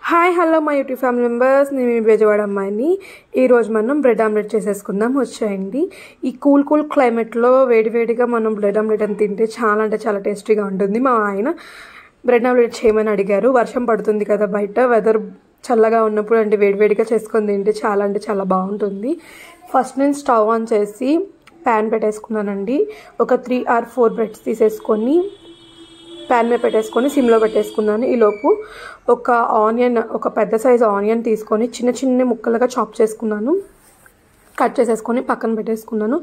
Hi hello my YouTube family members, నేను మీ బెజవాడ అమ్మాయిని. ఈరోజు మనం బ్రెడ్ ఆమ్లెట్ చేసేసుకుందాం. వచ్చేయండి. ఈ కూల్ క్లైమేట్లో వేడివేడిగా మనం బ్రెడ్ ఆమ్లెట్ అని తింటే చాలా అంటే చాలా టేస్టీగా ఉంటుంది. మా ఆయన బ్రెడ్ ఆమ్లెట్ చేయమని అడిగారు. వర్షం పడుతుంది కదా బయట, వెదర్ చల్లగా ఉన్నప్పుడు అంటే వేడివేడిగా చేసుకొని తింటే చాలా అంటే చాలా బాగుంటుంది. ఫస్ట్ నేను స్టవ్ ఆన్ చేసి ప్యాన్ పెట్టేసుకున్నానండి. ఒక 3 or 4 బ్రెడ్స్ తీసేసుకొని ప్యాన్ మీద పెట్టేసుకొని సిమ్లో పెట్టేసుకున్నాను. ఈలోపు ఒక పెద్ద సైజు ఆనియన్ తీసుకొని చిన్న చిన్న ముక్కలుగా చాప్ చేసుకున్నాను. కట్ చేసేసుకొని పక్కన పెట్టేసుకున్నాను.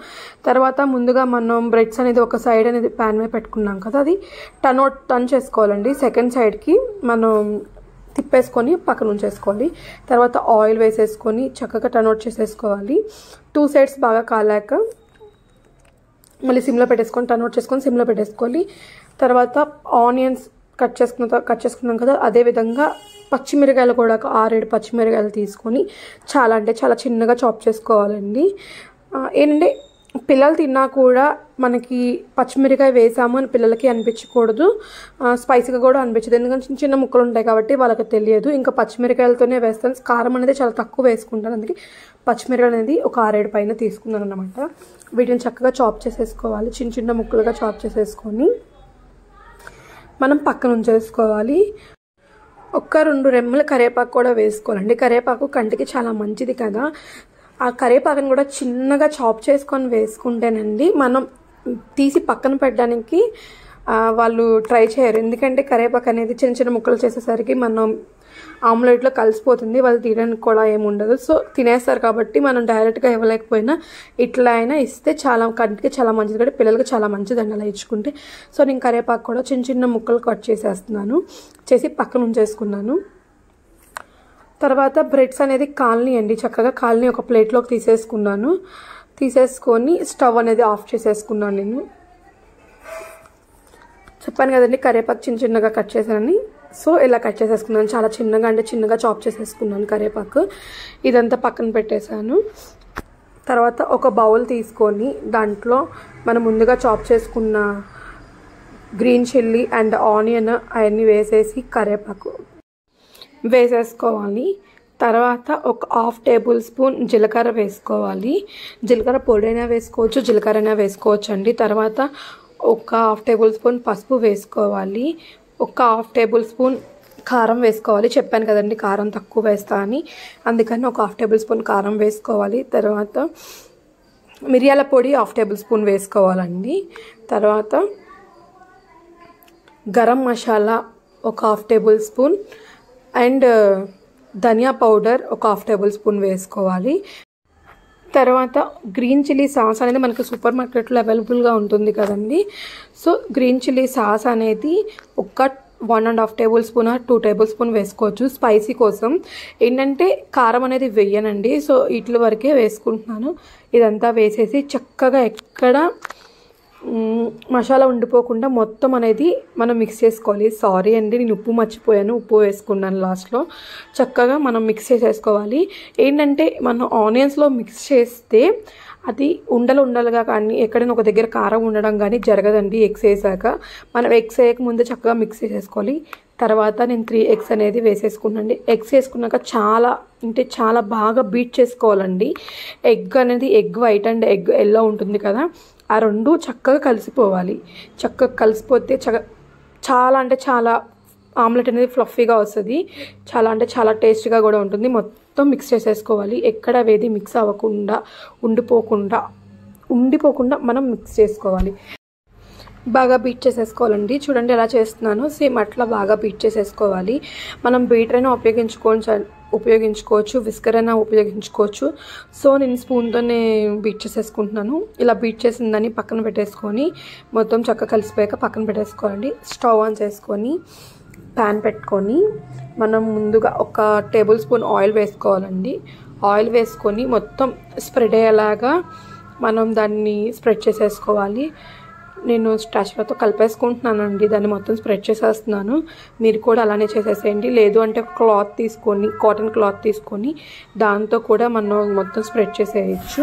తర్వాత ముందుగా మనం బ్రెడ్స్ అనేది ఒక సైడ్ అనేది ప్యాన్ మీద పెట్టుకున్నాం కదా, అది టర్న్ చేసుకోవాలండి. సెకండ్ సైడ్కి మనం తిప్పేసుకొని పక్కన ఉంచేసుకోవాలి. తర్వాత ఆయిల్ వేసేసుకొని చక్కగా టర్న్ చేసేసుకోవాలి. 2 sides బాగా కాలాక మళ్ళీ సిమ్లో పెట్టేసుకొని టర్న్ చేసుకొని సిమ్లో పెట్టేసుకోవాలి. తర్వాత ఆనియన్స్ కట్ చేసుకున్నాం కదా, అదేవిధంగా పచ్చిమిరకాయలు కూడా 6-7 పచ్చిమిరకాయలు తీసుకొని చాలా అంటే చాలా చిన్నగా చాప్ చేసుకోవాలండి. ఏంటంటే పిల్లలు తిన్నా కూడా మనకి పచ్చిమిరకాయ వేసాము అని పిల్లలకి అనిపించకూడదు, స్పైసీగా కూడా అనిపించదు. ఎందుకంటే చిన్న చిన్న ముక్కలు ఉంటాయి కాబట్టి వాళ్ళకి తెలియదు. ఇంకా పచ్చిమిరకాయలతోనే వేస్తాను. కారం అనేది చాలా తక్కువ వేసుకుంటాను, అందుకే పచ్చిమిరకాయలు అనేది ఒక 6-7 పైన తీసుకున్నాను అన్నమాట. వీటిని చక్కగా చాప్ చేసేసుకోవాలి. చిన్న చిన్న ముక్కలుగా చాప్ చేసేసుకొని మనం పక్కన ఉంచేసుకోవాలి. 1-2 రెమ్మల కరివేపాకు కూడా వేసుకోవాలండి. కరివేపాకు కంటికి చాలా మంచిది కదా. ఆ కరివేపాకుని కూడా చిన్నగా చాప్ చేసుకొని వేసుకుంటేనండి మనం తీసి పక్కన పెట్టడానికి వాళ్ళు ట్రై చేయరు. ఎందుకంటే కరివేపాకు అనేది చిన్న చిన్న ముక్కలు చేసేసరికి మనం ఆమ్లెట్లో కలిసిపోతుంది, వాళ్ళు తీయడానికి కూడా ఏముండదు. సో తినేస్తారు కాబట్టి మనం డైరెక్ట్గా ఇవ్వలేకపోయినా ఇట్లా అయినా ఇస్తే చాలా కంటికి చాలా మంచిది కాబట్టి పిల్లలకి చాలా మంచిదండి అలా ఇచ్చుకుంటే. సో నేను కరివేపాకు కూడా చిన్న చిన్న ముక్కలు కట్ చేసేస్తున్నాను, చేసి పక్కన ఉంచేసుకున్నాను. తర్వాత బ్రెడ్స్ అనేది కాలనీయండి, చక్కగా కాలనీ ఒక ప్లేట్లోకి తీసేసుకొని స్టవ్ అనేది ఆఫ్ చేసేసుకున్నాను. నేను చెప్పాను కదండి కరివేపాకు చిన్న చిన్నగా కట్ చేశానని. సో ఇలా కట్ చేసేసుకున్నాను, చాలా చిన్నగా అంటే చిన్నగా చాప్ చేసేసుకున్నాను కరివేపాకు. ఇదంతా పక్కన పెట్టేశాను. తర్వాత ఒక బౌల్ తీసుకొని దాంట్లో మనం ముందుగా చాప్ చేసుకున్న గ్రీన్ చిల్లీ అండ్ ఆనియన్ అవన్నీ వేసేసి కరివేపాకు వేసేసుకోవాలి. తర్వాత ఒక 1/2 tablespoon జీలకర్ర వేసుకోవాలి. జీలకర్ర పొడైనా వేసుకోవచ్చు, జీలకర్ర వేసుకోవచ్చు అండి. తర్వాత ఒక 1/2 tablespoon పసుపు వేసుకోవాలి. ఒక 1/2 tablespoon కారం వేసుకోవాలి. చెప్పాను కదండి కారం తక్కువ వేస్తా అని, అందుకని ఒక 1/2 tablespoon కారం వేసుకోవాలి. తర్వాత మిరియాల పొడి 1/2 tablespoon వేసుకోవాలండి. తర్వాత గరం మసాలా ఒక 1/2 tablespoon అండ్ ధనియా పౌడర్ ఒక 1/2 tablespoon వేసుకోవాలి. తర్వాత గ్రీన్ చిల్లీ సాస్ అనేది మనకి సూపర్ మార్కెట్లో అవైలబుల్గా ఉంటుంది కదండి. సో గ్రీన్ చిల్లీ సాస్ అనేది ఒక 1.5 tablespoon or 2 tablespoon వేసుకోవచ్చు. స్పైసీ కోసం ఏంటంటే కారం అనేది వేయనండి, సో వీటి వరకే వేసుకుంటున్నాను. ఇదంతా వేసేసి చక్కగా ఎక్కడ మసాలా ఉండిపోకుండా మొత్తం అనేది మనం మిక్స్ చేసుకోవాలి. సారీ అండి, నేను ఉప్పు మర్చిపోయాను, ఉప్పు వేసుకున్నాను లాస్ట్లో. చక్కగా మనం మిక్స్ చేసేసుకోవాలి. ఏంటంటే మనం ఆనియన్స్లో మిక్స్ చేస్తే అది ఉండలుగా కానీ ఎక్కడైనా ఒక దగ్గర కారం ఉండడం కానీ జరగదండి. ఎగ్స్ వేసాక మనం ఎగ్స్ వేయక ముందు చక్కగా మిక్స్ చేసేసుకోవాలి. తర్వాత నేను 3 eggs అనేది వేసేసుకున్నాండి. ఎగ్స్ వేసుకున్నాక చాలా బాగా బీట్ చేసుకోవాలండి. ఎగ్ అనేది egg white and egg yellow ఉంటుంది కదా, ఆ రెండు చక్కగా కలిసిపోవాలి. చక్కగా కలిసిపోతే చాలా అంటే చాలా ఆమ్లెట్ అనేది ఫ్లఫీగా వస్తుంది. చాలా అంటే చాలా టేస్టీగా కూడా ఉంటుంది. మొత్తం మిక్స్ చేసేసుకోవాలి. ఎక్కడ వేది మిక్స్ అవ్వకుండా ఉండిపోకుండా మనం మిక్స్ చేసుకోవాలి. బాగా బీట్ చేసేసుకోవాలండి. చూడండి ఎలా చేస్తున్నాను, సేమ్ అట్లా బాగా బీట్ చేసేసుకోవాలి. మనం బీటర్ అయినా ఉపయోగించుకోవచ్చు, విస్కర్ అయినా ఉపయోగించుకోవచ్చు. సో నేను స్పూన్తోనే బీట్ చేసేసుకుంటున్నాను. ఇలా బీట్ చేసిందని పక్కన పెట్టేసుకొని మొత్తం చక్కగా కలిసిపోయాక పక్కన పెట్టేసుకోవాలండి. స్టవ్ ఆన్ చేసుకొని ప్యాన్ పెట్టుకొని మనం ముందుగా ఒక 1 tablespoon ఆయిల్ వేసుకోవాలండి. ఆయిల్ వేసుకొని మొత్తం స్ప్రెడ్ అయ్యేలాగా మనం దాన్ని స్ప్రెడ్ చేసేసుకోవాలి. నేను స్టాచ్యూతో కలిపేసుకుంటున్నానండి, దాన్ని మొత్తం స్ప్రెడ్ చేసేస్తున్నాను. మీరు కూడా అలానే చేసేసేయండి. లేదు అంటే కాటన్ క్లాత్ తీసుకొని దాంతో కూడా మనం మొత్తం స్ప్రెడ్ చేసేయచ్చు.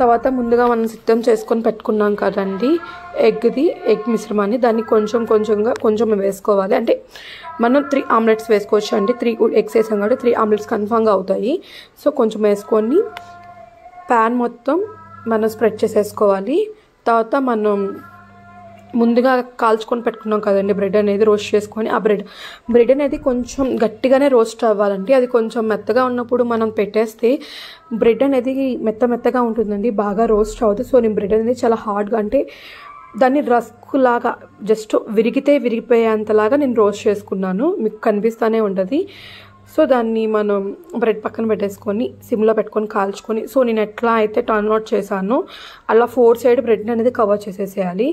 తర్వాత ముందుగా మనం సిద్ధం చేసుకొని పెట్టుకున్నాం కదండి ఎగ్ మిశ్రమాన్ని, దాన్ని కొంచెం వేసుకోవాలి. అంటే మనం 3 ఆమ్లెట్స్ వేసుకోవచ్చు అండి. 3 ఎగ్స్ వేసాం కాబట్టి 3 ఆమ్లెట్స్ కన్ఫామ్గా అవుతాయి. సో కొంచెం వేసుకొని ప్యాన్ మొత్తం మనం స్ప్రెడ్ చేసేసుకోవాలి. తర్వాత మనం ముందుగా కాల్చుకొని పెట్టుకున్నాం కదండి బ్రెడ్ అనేది రోస్ట్ చేసుకొని, ఆ బ్రెడ్ అనేది కొంచెం గట్టిగానే రోస్ట్ అవ్వాలండి. అది కొంచెం మెత్తగా ఉన్నప్పుడు మనం పెట్టేస్తే బ్రెడ్ అనేది మెత్తగా ఉంటుందండి, బాగా రోస్ట్ అవ్వదు. సో నేను బ్రెడ్ అనేది చాలా హార్డ్గా, అంటే దాన్ని రస్క్ లాగా జస్ట్ విరిగిపోయేంతలాగా నేను రోస్ట్ చేసుకున్నాను. మీకు కనిపిస్తూనే ఉంటుంది. సో దాన్ని మనం బ్రెడ్ పక్కన పెట్టేసుకొని సిమ్లో పెట్టుకొని కాల్చుకొని, సో నేను ఎట్లా అయితే టర్న్ అవుట్ చేశానో అలా 4 సైడ్ బ్రెడ్ అనేది కవర్ చేసేసేయాలి.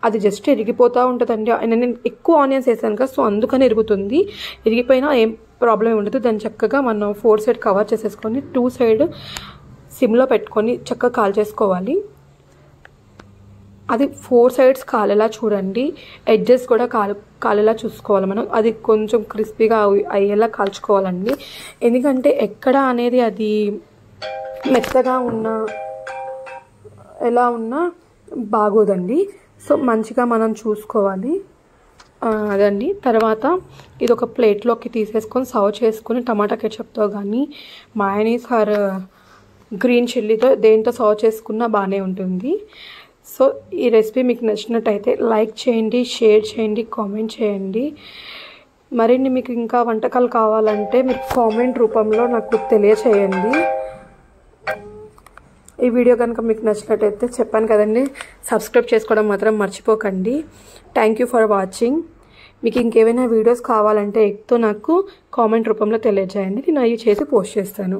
అది జస్ట్ ఇరిగిపోతూ ఉంటుందండి. నేను ఎక్కువ ఆనియన్స్ వేసాను కదా, సో అందుకని ఇరుగుతుంది. ఇరిగిపోయినా ఏం ప్రాబ్లం ఉండదు. దాన్ని చక్కగా మనం 4 సైడ్ కవర్ చేసేసుకొని 2 సైడ్ సిమ్లో పెట్టుకొని చక్కగా కాల్చేసుకోవాలి. అది 4 సైడ్స్ కాలేలా చూడండి, ఎడ్జెస్ కూడా కాలేలా చూసుకోవాలి మనం. అది కొంచెం క్రిస్పీగా అయ్యేలా కాల్చుకోవాలండి. ఎందుకంటే ఎక్కడ అనేది అది మెత్తగా ఉన్నా ఎలా ఉన్నా బాగోదండి. సో మంచిగా మనం చూసుకోవాలి అదండి. తర్వాత ఇది ఒక ప్లేట్లోకి తీసేసుకొని సర్వ్ చేసుకొని టమాటా కెచప్తో కానీ మయోనీస్ ఆర్ గ్రీన్ చిల్లీతో దేంతో సర్వ్ చేసుకున్నా బాగానే ఉంటుంది. సో ఈ రెసిపీ మీకు నచ్చినట్టయితే లైక్ చేయండి, షేర్ చేయండి, కామెంట్ చేయండి. మరిన్ని మీకు ఇంకా వంటకాలు కావాలంటే మీరు కామెంట్ రూపంలో నాకు తెలియచేయండి. ఈ వీడియో కనుక మీకు నచ్చినట్టయితే చెప్పాను కదండి, సబ్స్క్రైబ్ చేసుకోవడం మాత్రం మర్చిపోకండి. Thank you for watching. మీకు ఇంకేమైనా వీడియోస్ కావాలంటే ఎగ్తో నాకు కామెంట్ రూపంలో తెలియజేయండి, నేను అవి చేసి పోస్ట్ చేస్తాను.